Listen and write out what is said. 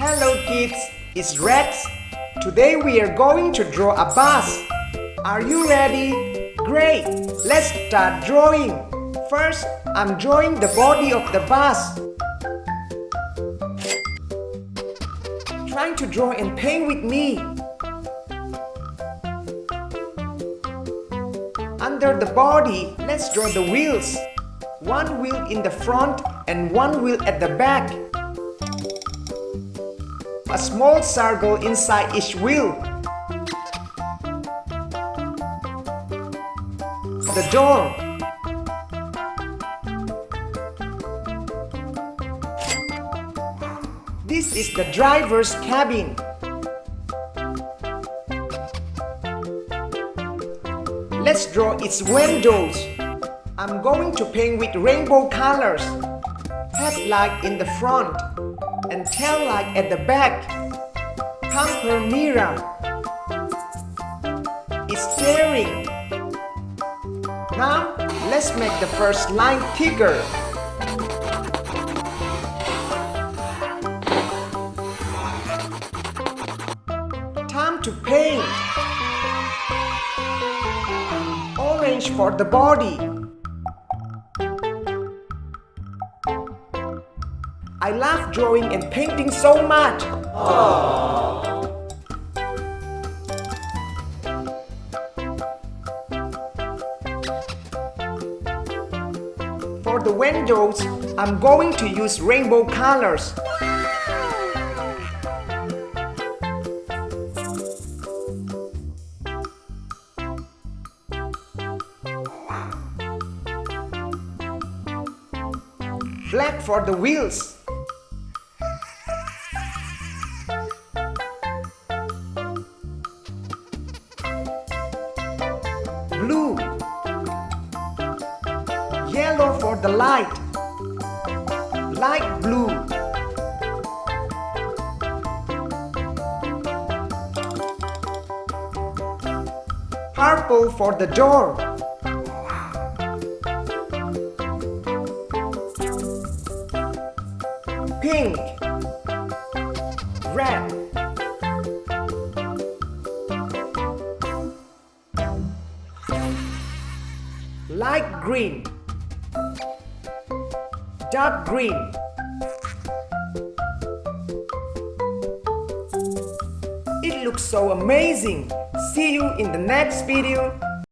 Hello kids, it's Rex. Today we are going to draw a bus. Are you ready? Great! Let's start drawing. First, I'm drawing the body of the bus. Trying to draw and paint with me. Under the body, let's draw the wheels. One wheel in the front and one wheel at the back. A small circle inside each wheel. The door. This is the driver's cabin. Let's draw its windows. I'm going to paint with rainbow colors. Headlight in the front and tail light at the back. Bumper mirror. It's steering. Now, let's make the first line thicker. Time to paint. Orange for the body. I love drawing and painting so much. For the windows, I'm going to use rainbow colors. Black for the wheels. Blue. Yellow for the light. Light blue. Purple for the door. Pink. Red. Light green. Dark green. It looks so amazing. See you in the next video.